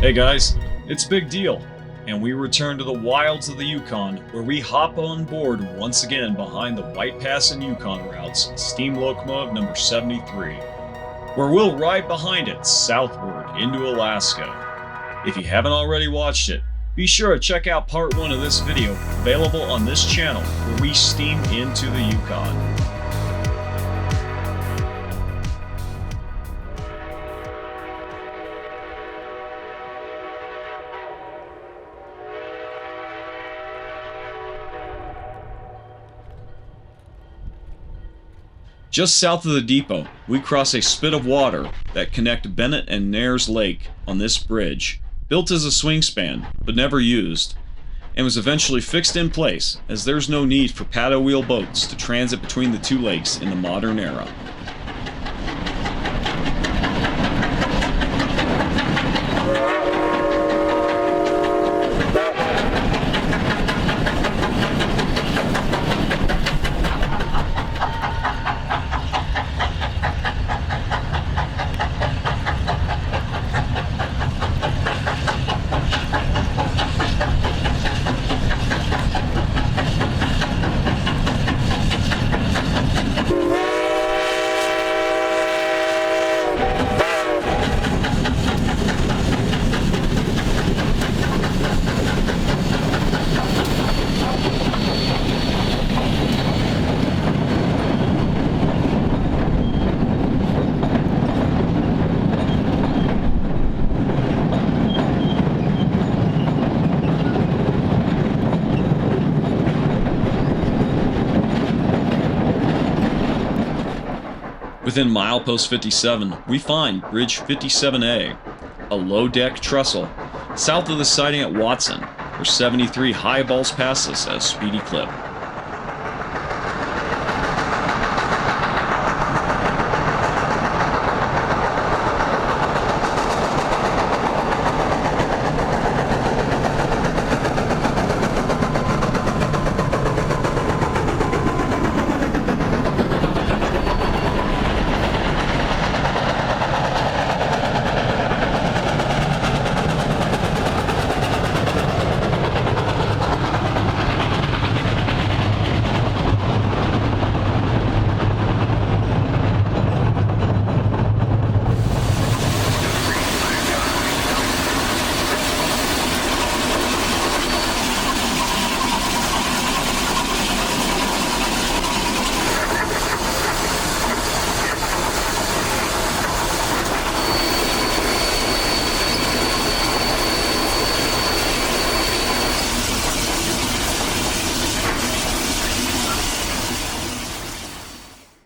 Hey guys, it's Big Deal, and we return to the wilds of the Yukon, where we hop on board once again behind the White Pass and Yukon routes, steam locomotive number 73, where we'll ride behind it southward into Alaska. If you haven't already watched it, be sure to check out part 1 of this video, available on this channel, where we steam into the Yukon. Just south of the depot, we cross a spit of water that connect Bennett and Nares Lake on this bridge, built as a swing span, but never used, and was eventually fixed in place as there's no need for paddle wheel boats to transit between the two lakes in the modern era. Within milepost 57, we find Bridge 57A, a low-deck trestle, south of the siding at Watson, where 73 highballs past us at a speedy clip.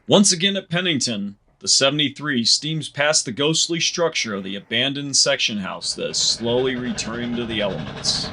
Once again at Pennington, the 73 steams past the ghostly structure of the abandoned section house that is slowly returning to the elements.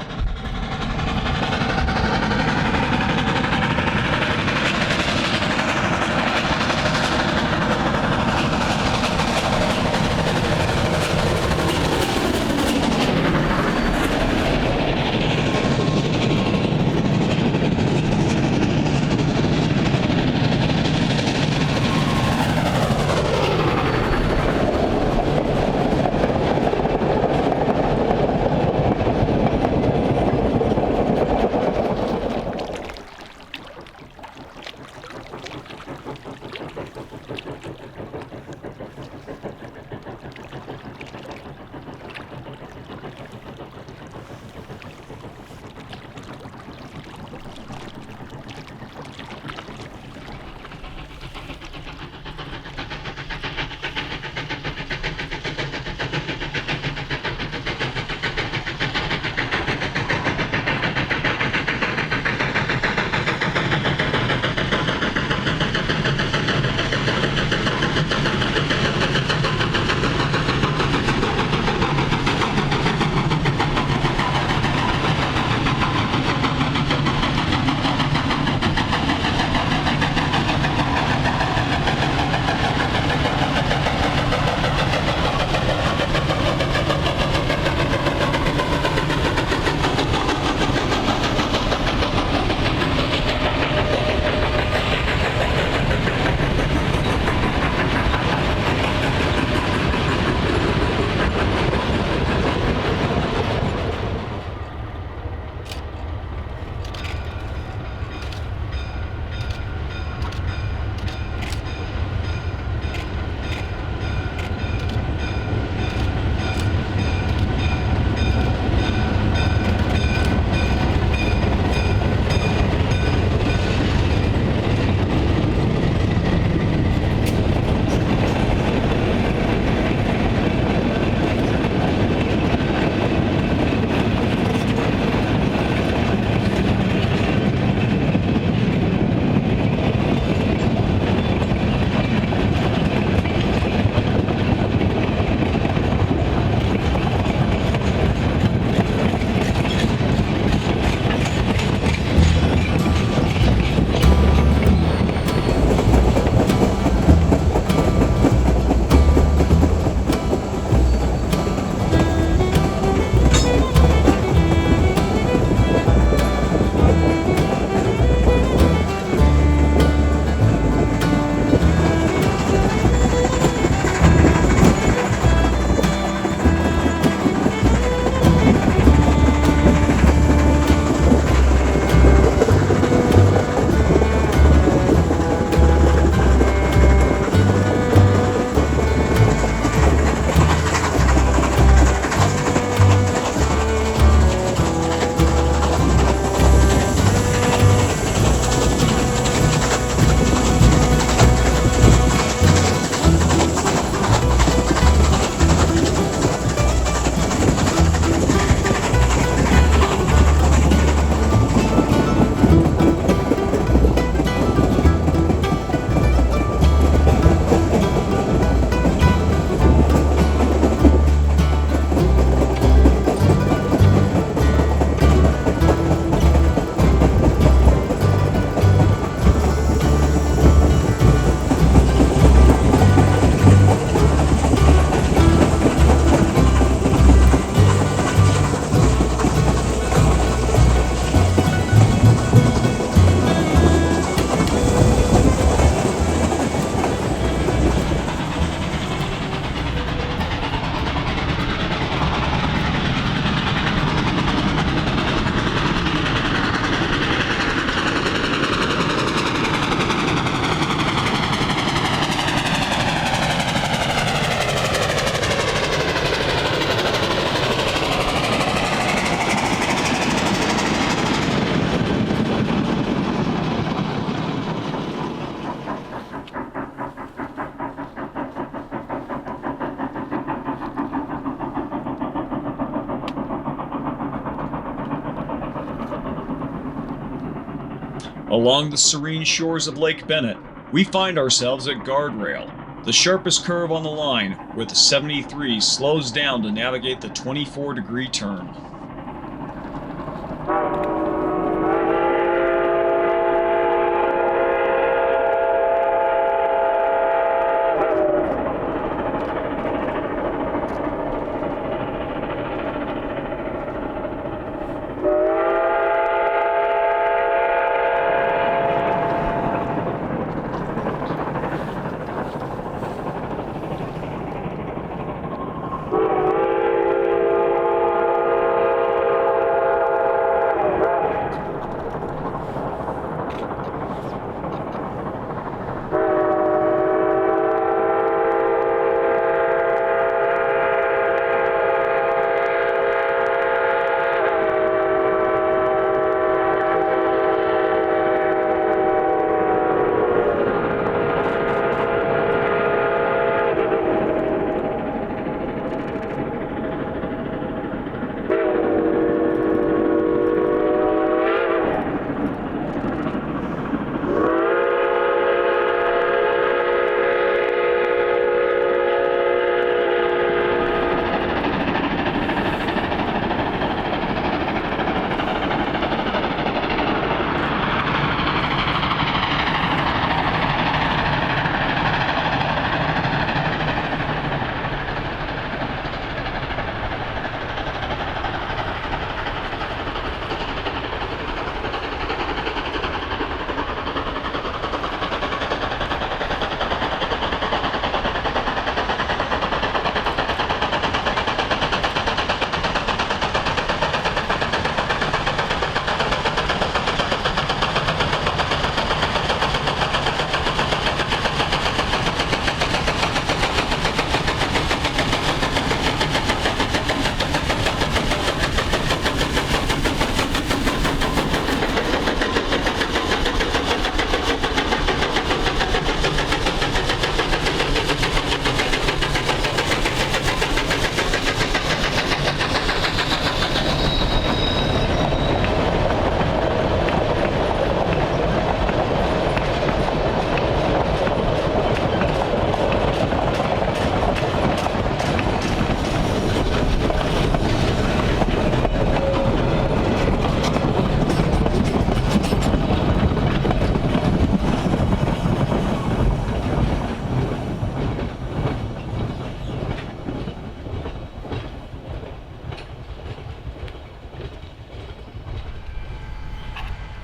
Along the serene shores of Lake Bennett, we find ourselves at Guardrail, the sharpest curve on the line, where the 73 slows down to navigate the 24-degree turn.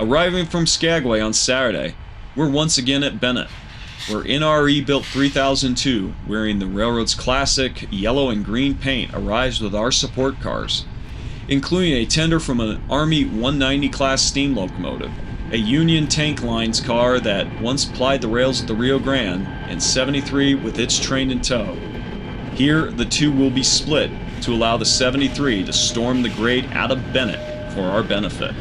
Arriving from Skagway on Saturday, we're once again at Bennett, where NRE built 3002, wearing the railroad's classic yellow and green paint, arrives with our support cars, including a tender from an Army 190 class steam locomotive, a Union Tank Lines car that once plied the rails at the Rio Grande, and 73 with its train in tow. Here, the two will be split to allow the 73 to storm the grade out of Bennett for our benefit.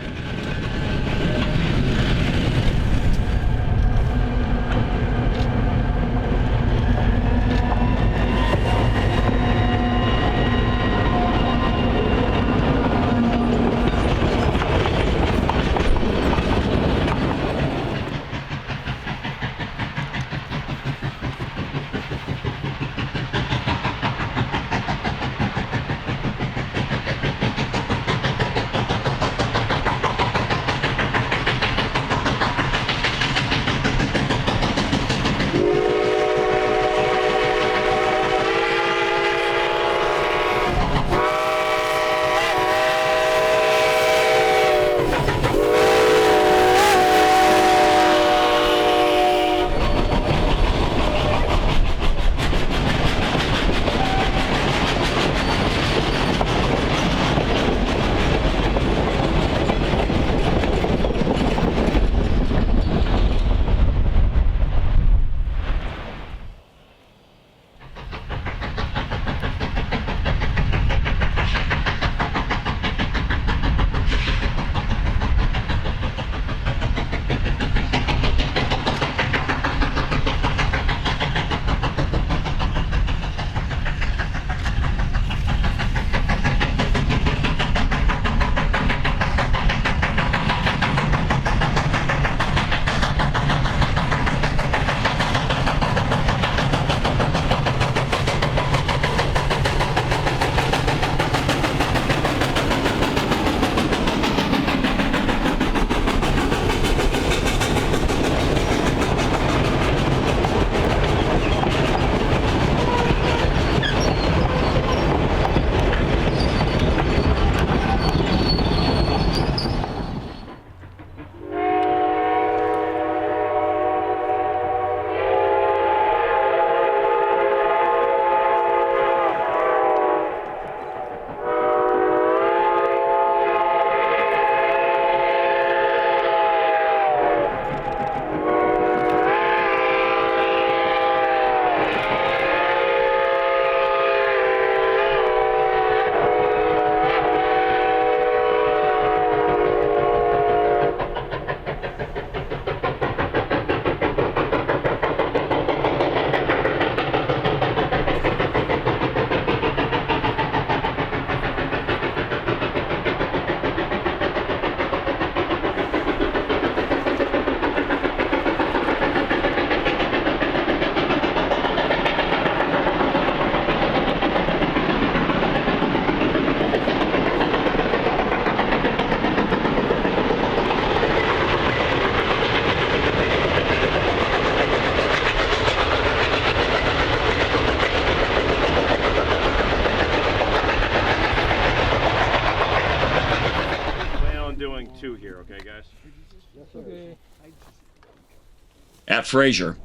At Fraser,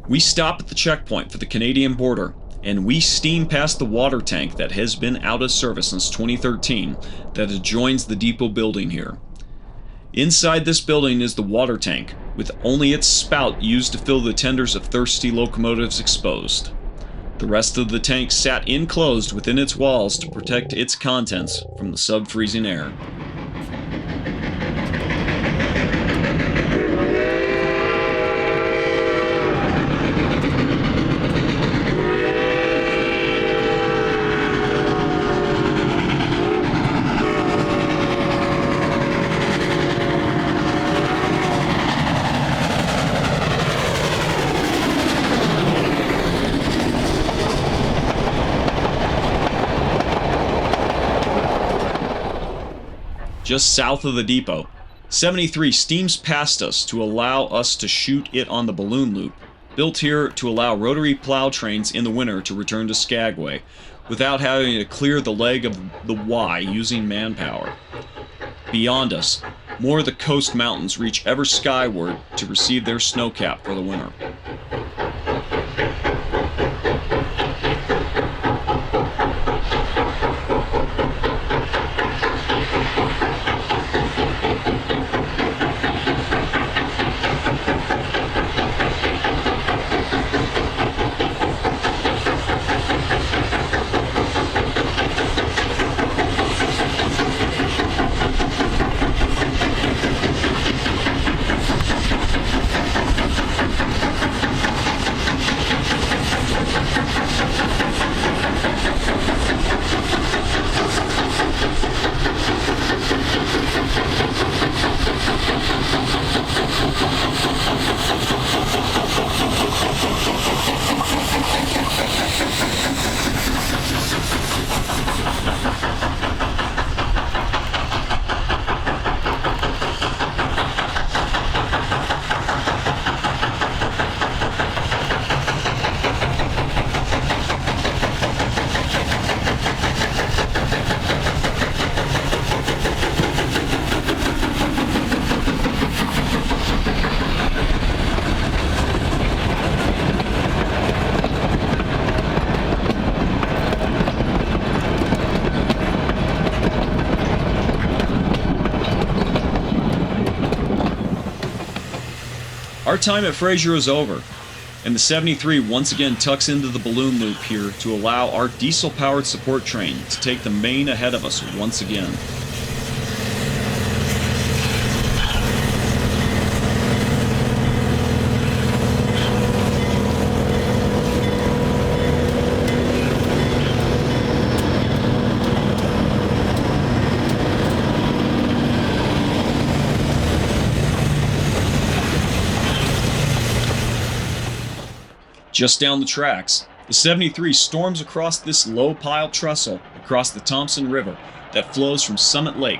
we stop at the checkpoint for the Canadian border, and we steam past the water tank that has been out of service since 2013 that adjoins the depot building here. Inside this building is the water tank, with only its spout used to fill the tenders of thirsty locomotives exposed. The rest of the tank sat enclosed within its walls to protect its contents from the sub-freezing air. Just south of the depot, 73 steams past us to allow us to shoot it on the balloon loop, built here to allow rotary plow trains in the winter to return to Skagway, without having to clear the leg of the Y using manpower. Beyond us, more of the coast mountains reach ever skyward to receive their snowcap for the winter. Our time at Fraser is over, and the 73 once again tucks into the balloon loop here to allow our diesel-powered support train to take the main ahead of us once again. Just down the tracks, the 73 storms across this low-piled trestle across the Thompson River that flows from Summit Lake,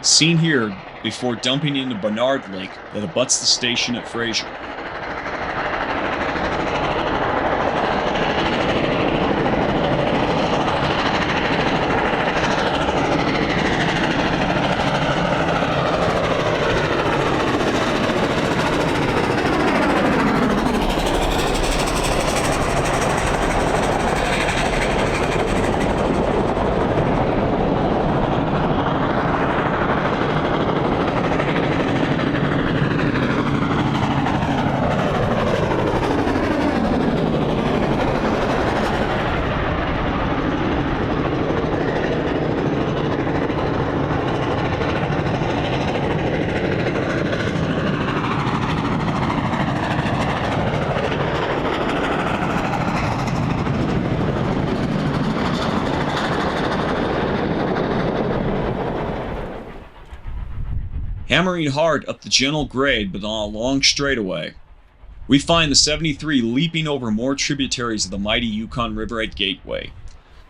seen here before dumping into Barnard Lake that abuts the station at Fraser. Hammering hard up the gentle grade but on a long straightaway, we find the 73 leaping over more tributaries of the mighty Yukon River at Gateway,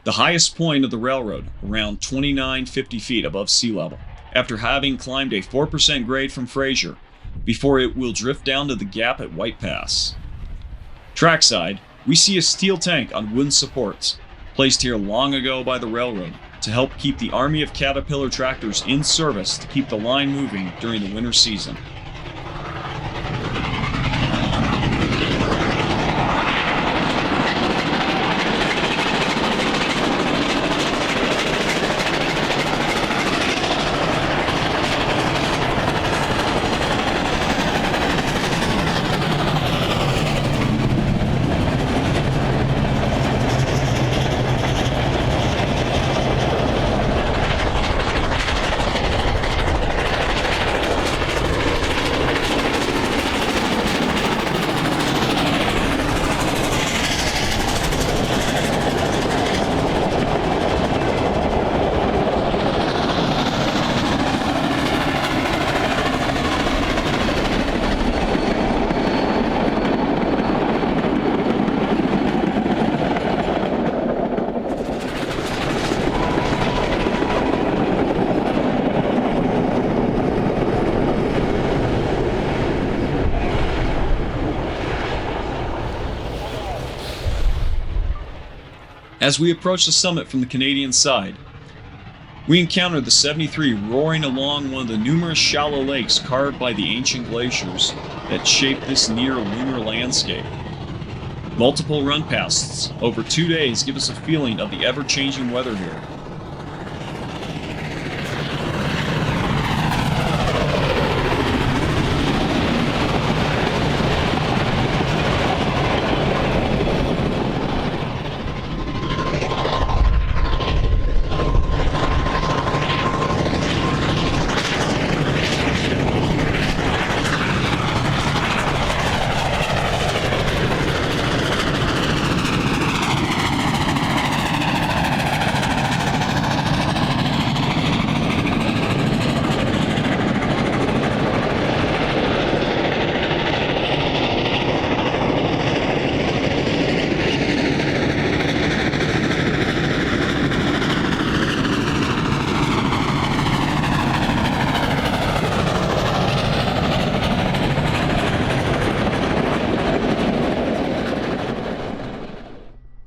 the highest point of the railroad, around 2,950 feet above sea level, after having climbed a 4% grade from Fraser, before it will drift down to the gap at White Pass. Trackside, we see a steel tank on wooden supports, placed here long ago by the railroad, to help keep the army of Caterpillar tractors in service to keep the line moving during the winter season. As we approach the summit from the Canadian side, we encounter the 73 roaring along one of the numerous shallow lakes carved by the ancient glaciers that shape this near-lunar landscape. Multiple run pasts over 2 days give us a feeling of the ever-changing weather here.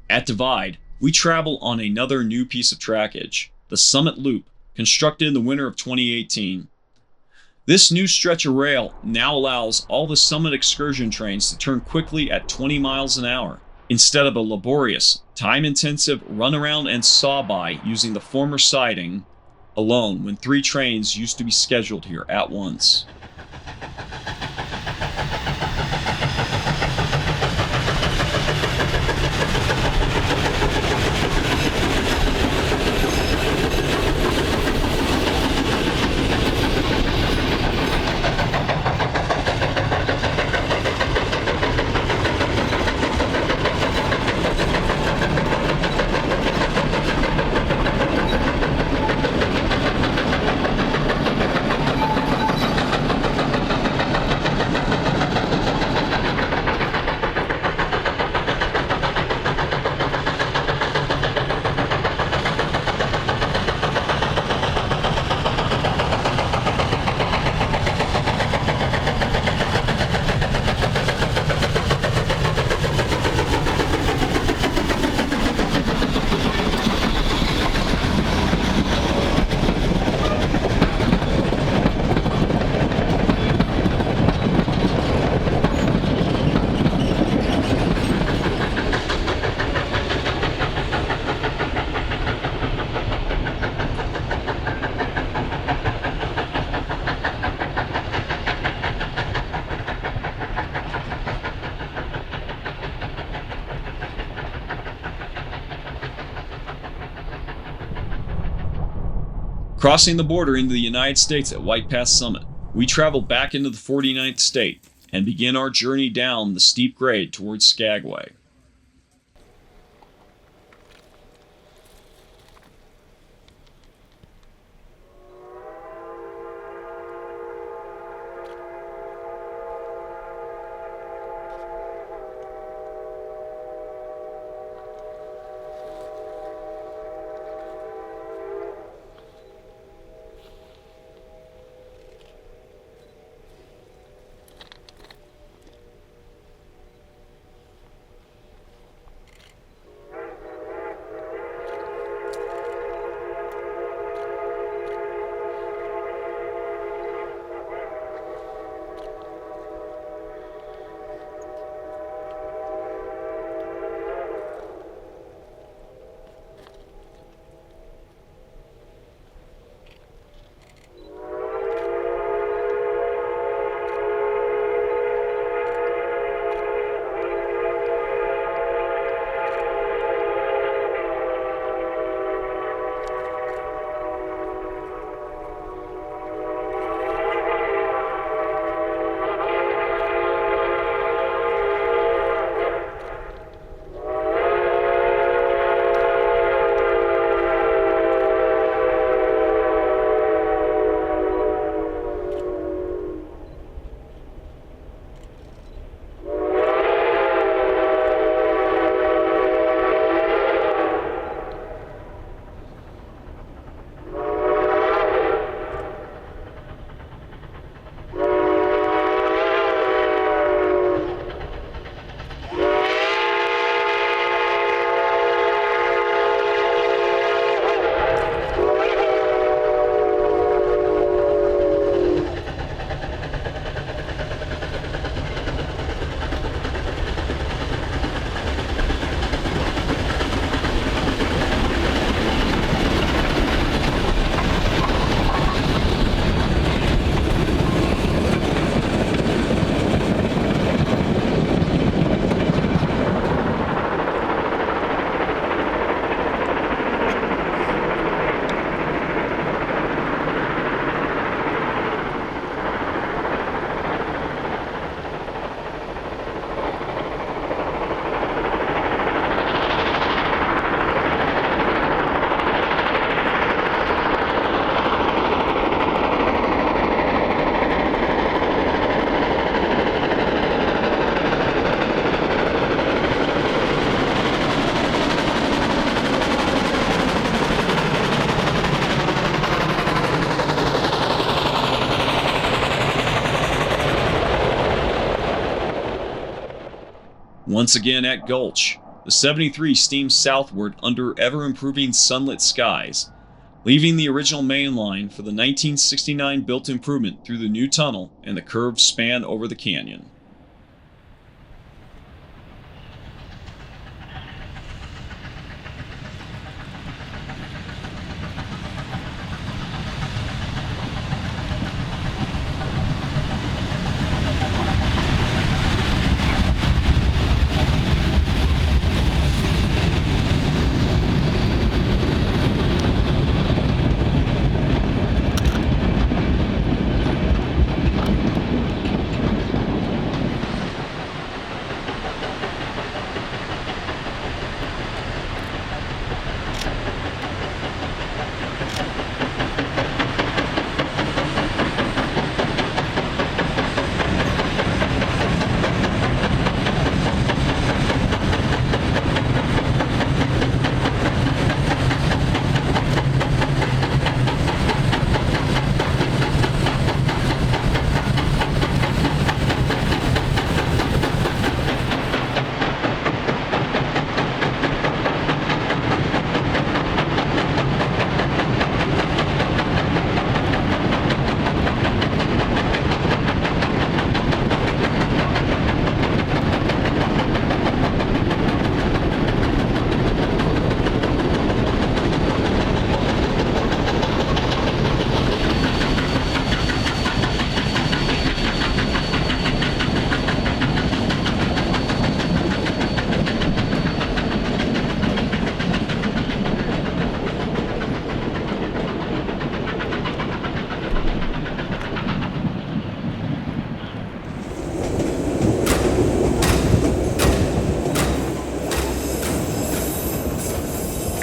At Divide, we travel on another new piece of trackage, the Summit Loop, constructed in the winter of 2018. This new stretch of rail now allows all the Summit excursion trains to turn quickly at 20 miles an hour, instead of a laborious, time-intensive run-around and saw-by using the former siding alone when 3 trains used to be scheduled here at once. Crossing the border into the United States at White Pass Summit, we travel back into the 49th state and begin our journey down the steep grade towards Skagway. Once again at Gulch, the 73 steams southward under ever-improving sunlit skies, leaving the original main line for the 1969 built improvement through the new tunnel and the curved span over the canyon.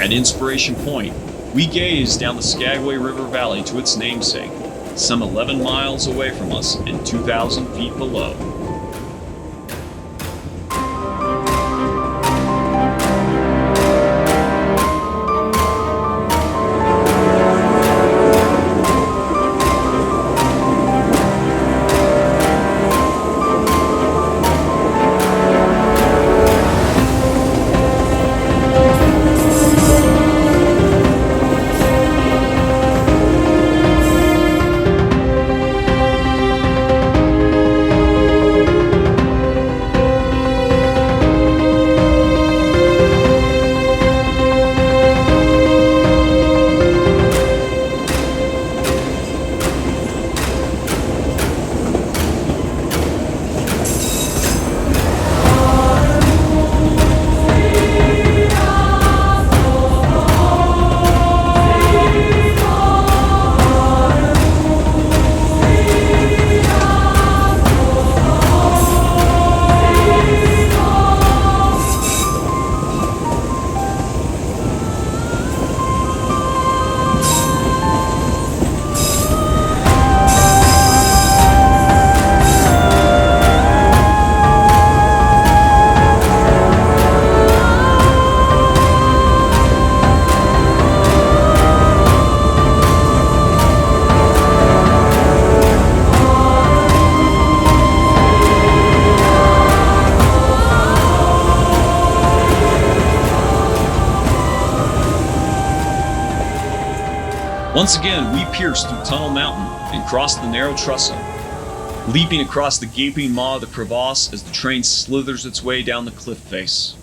At Inspiration Point, we gaze down the Skagway River Valley to its namesake, some 11 miles away from us and 2,000 feet below. Once again, we pierce through Tunnel Mountain and cross the narrow trestle, leaping across the gaping maw of the crevasse as the train slithers its way down the cliff face.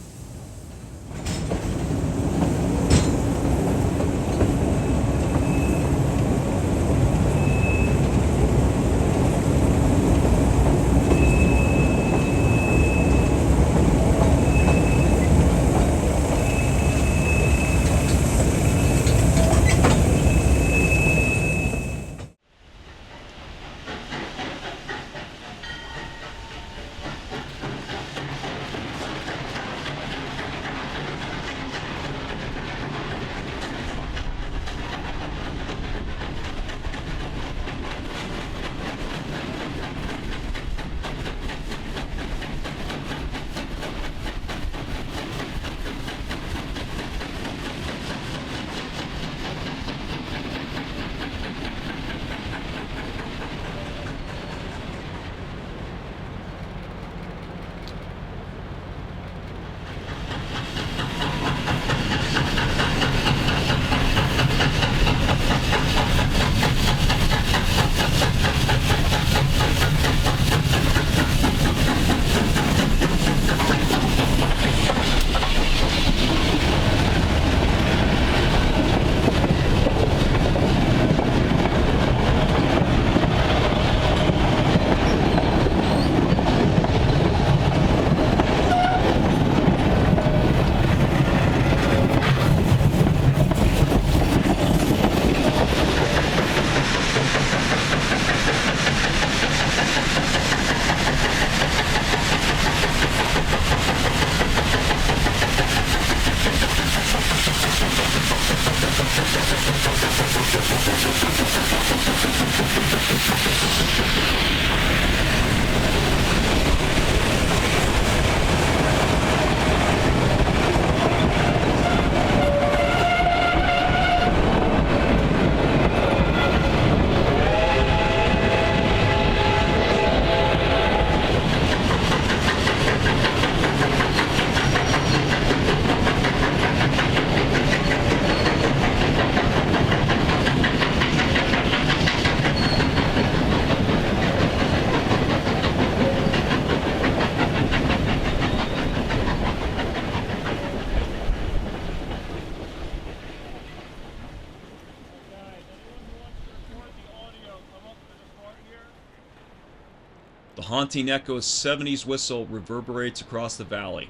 haunting echo of 70s whistle reverberates across the valley.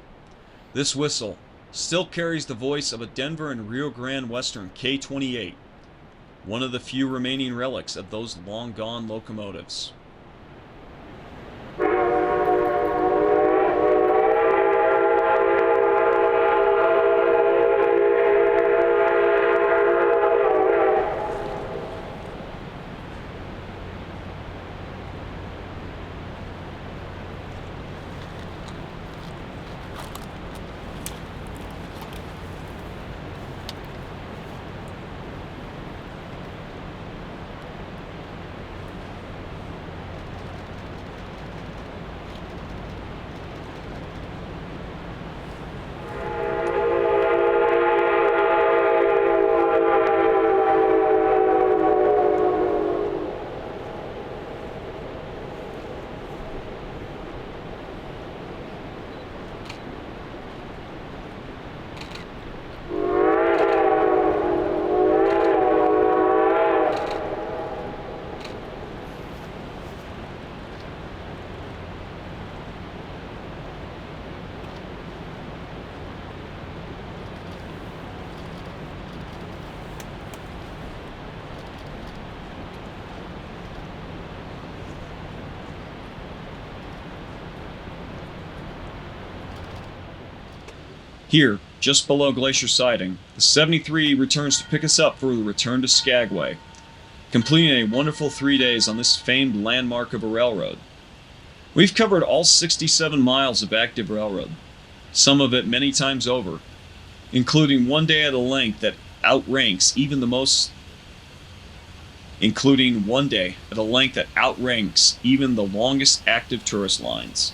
This whistle still carries the voice of a Denver and Rio Grande Western K-28, one of the few remaining relics of those long-gone locomotives. Here, just below Glacier Siding, the 73 returns to pick us up for the return to Skagway, completing a wonderful 3 days on this famed landmark of a railroad. We've covered all 67 miles of active railroad, some of it many times over, including one day at a length that outranks even the longest active tourist lines.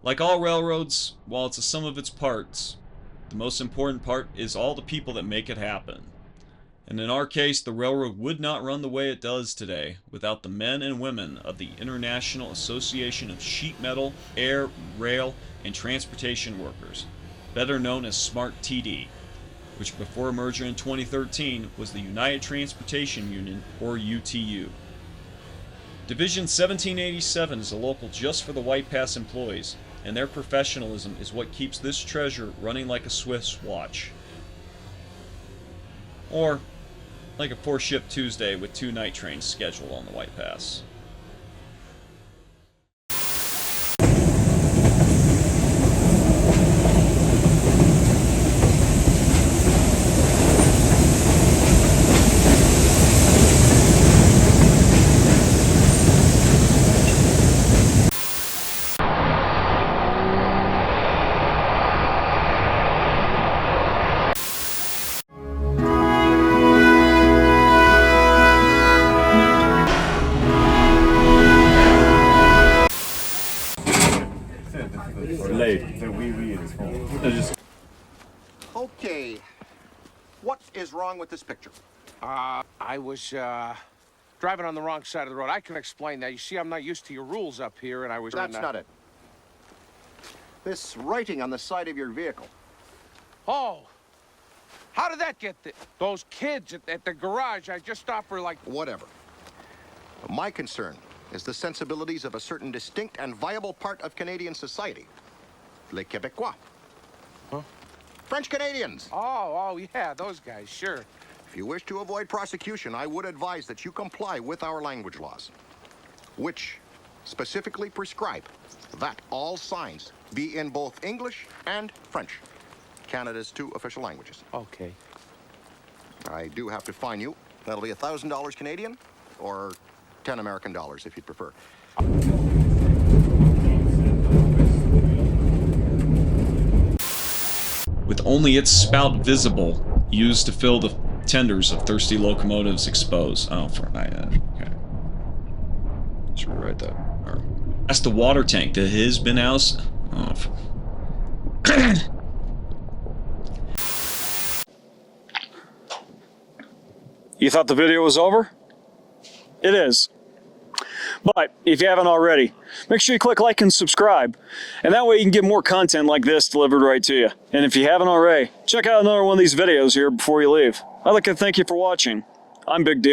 Like all railroads, while it's a sum of its parts, the most important part is all the people that make it happen. And in our case, the railroad would not run the way it does today without the men and women of the International Association of Sheet Metal, Air, Rail, and Transportation Workers, better known as SMART-TD, which before merger in 2013 was the United Transportation Union, or UTU. Division 1787 is a local just for the White Pass employees, and their professionalism is what keeps this treasure running like a Swiss watch. Or like a 4-ship Tuesday with 2 night trains scheduled on the White Pass. Okay, what is wrong with this picture? I was, driving on the wrong side of the road. I can explain that. You see, I'm not used to your rules up here, and I was... That's not it. This writing on the side of your vehicle. Oh! How did that get there? Those kids at the garage, I just stopped for like... Whatever. My concern is the sensibilities of a certain distinct and viable part of Canadian society. Les Québécois. Huh? French Canadians. Oh, yeah, those guys, sure. If you wish to avoid prosecution, I would advise that you comply with our language laws, which specifically prescribe that all signs be in both English and French, Canada's 2 official languages. Okay. I do have to fine you. That'll be $1,000 Canadian, or 10 American dollars if you'd prefer. With only its spout visible, used to fill the tenders of thirsty locomotives exposed. Oh, okay. Should rewrite that. That's the water tank that has been out. Oh, You thought the video was over? It is. But if you haven't already, make sure you click like and subscribe. And that way you can get more content like this delivered right to you. And if you haven't already, check out another one of these videos here before you leave. I'd like to thank you for watching. I'm Big Deal.